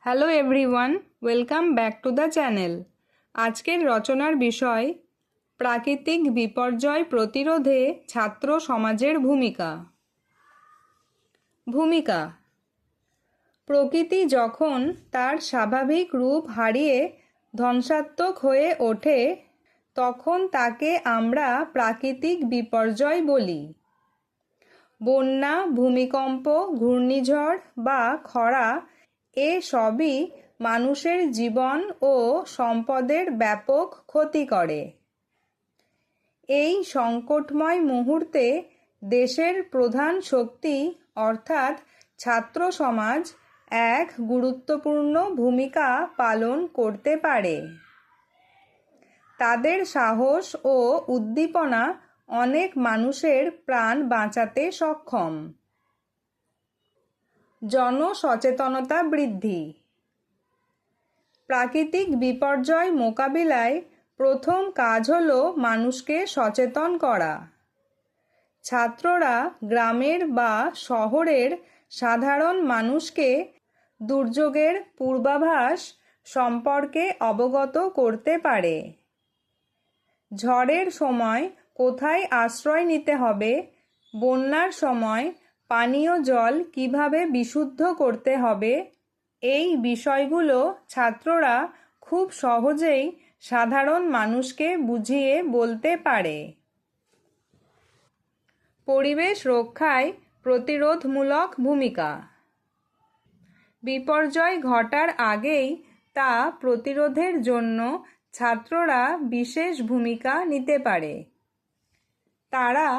Hello everyone, welcome back to the channel. আজকের রচনার বিষয় প্রাকৃতিক বিপর্যয় প্রতিরোধে ছাত্র সমাজের ভূমিকা। প্রকৃতি যখন তার স্বাভাবিক রূপ হারিয়ে ধ্বংসাত্মক হয়ে ওঠে তখন তাকে আমরা প্রাকৃতিক বিপর্যয় বলি। বন্যা, ভূমিকম্প, ঘূর্ণিঝড় বা খরা সবই মানুষের জীবন ও সম্পদের ব্যাপক ক্ষতি করে। এই সংকটময় মুহূর্তে দেশের প্রধান শক্তি অর্থাৎ ছাত্র সমাজ এক গুরুত্বপূর্ণ ভূমিকা পালন করতে পারে। তাদের সাহস ও উদ্দীপনা অনেক মানুষের প্রাণ বাঁচাতে সক্ষম। জনসচেতনতা বৃদ্ধি। প্রাকৃতিক বিপর্যয় মোকাবিলায় প্রথম কাজ হলো মানুষকে সচেতন করা। ছাত্ররা গ্রামের বা শহরের সাধারণ মানুষকে দুর্যোগের পূর্বাভাস সম্পর্কে অবগত করতে পারে। ঝড়ের সময় কোথায় আশ্রয় নিতে হবে, বন্যার সময় পানীয় জল কিভাবে বিশুদ্ধ করতে হবে, এই বিষয়গুলো ছাত্ররা খুব সহজেই সাধারণ মানুষকে বুঝিয়ে বলতে পারে। পরিবেশ রক্ষায় প্রতিরোধমূলক ভূমিকা। বিপর্যয় ঘটার আগেই তা প্রতিরোধের জন্য ছাত্ররা বিশেষ ভূমিকা নিতে পারে। তারা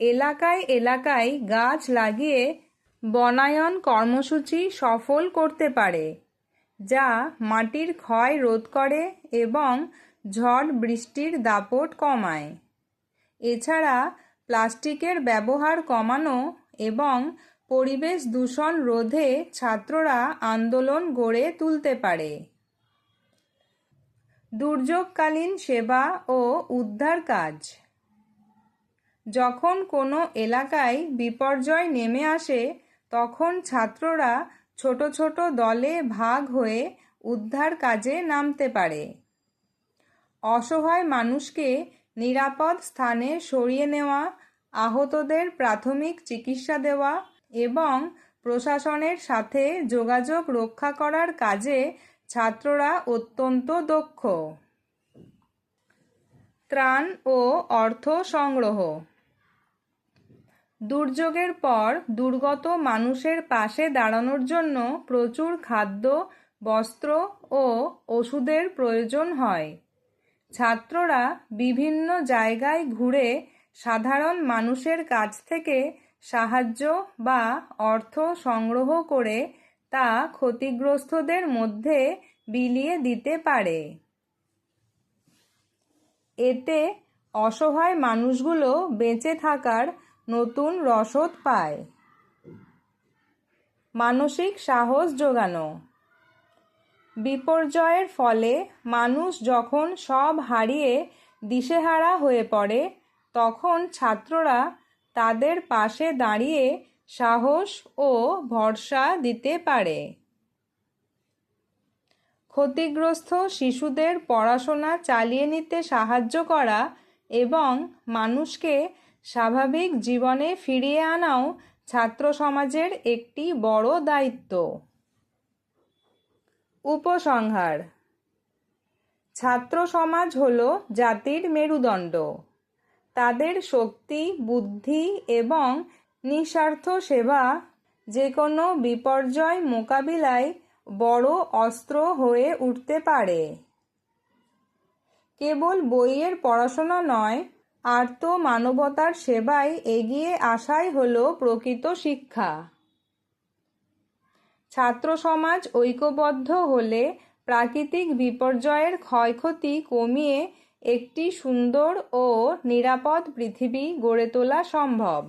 এলাকায় এলাকায় গাছ লাগিয়ে বনায়ন কর্মসূচি সফল করতে পারে, যা মাটির ক্ষয় রোধ করে এবং ঝড় বৃষ্টির দাপট কমায়। এছাড়া প্লাস্টিকের ব্যবহার কমানো এবং পরিবেশ দূষণ রোধে ছাত্ররা আন্দোলন গড়ে তুলতে পারে। দুর্যোগকালীন সেবা ও উদ্ধার কাজ। যখন কোনো এলাকায় বিপর্যয় নেমে আসে তখন ছাত্ররা ছোট ছোট দলে ভাগ হয়ে উদ্ধার কাজে নামতে পারে। অসহায় মানুষকে নিরাপদ স্থানে সরিয়ে নেওয়া, আহতদের প্রাথমিক চিকিৎসা দেওয়া এবং প্রশাসনের সাথে যোগাযোগ রক্ষা করার কাজে ছাত্ররা অত্যন্ত দক্ষ। ত্রাণ ও অর্থ সংগ্রহ। দুর্যোগের পর দুর্গত মানুষের পাশে দাঁড়ানোর জন্য প্রচুর খাদ্য, বস্ত্র ও ওষুধের প্রয়োজন হয়। ছাত্ররা বিভিন্ন জায়গায় ঘুরে সাধারণ মানুষের কাছ থেকে সাহায্য বা অর্থ সংগ্রহ করে তা ক্ষতিগ্রস্তদের মধ্যে বিলিয়ে দিতে পারে। এতে অসহায় মানুষগুলো বেঁচে থাকার নতুন রসদ পায়। মানসিক সাহস জোগানো। বিপর্যয়ের ফলে মানুষ যখন সব হারিয়ে দিশেহারা হয়ে পড়ে তখন ছাত্ররা তাদের পাশে দাঁড়িয়ে সাহস ও ভরসা দিতে পারে। ক্ষতিগ্রস্ত শিশুদের পড়াশোনা চালিয়ে নিতে সাহায্য করা এবং মানুষকে স্বাভাবিক জীবনে ফিরিয়ে আনাও ছাত্র সমাজের একটি বড় দায়িত্ব। উপসংহার: ছাত্র সমাজ হল জাতির মেরুদণ্ড। তাদের শক্তি, বুদ্ধি এবং নিঃস্বার্থ সেবা যে কোনো বিপর্যয় মোকাবিলায় বড় অস্ত্র হয়ে উঠতে পারে। কেবল বইয়ের পড়াশোনা নয়, আর্ত মানবতার সেবায় এগিয়ে আসাই হলো প্রকৃত শিক্ষা। ছাত্র সমাজ ঐক্যবদ্ধ হলে প্রাকৃতিক বিপর্যয়ের ক্ষয়ক্ষতি কমিয়ে একটি সুন্দর ও নিরাপদ পৃথিবী গড়ে তোলা সম্ভব।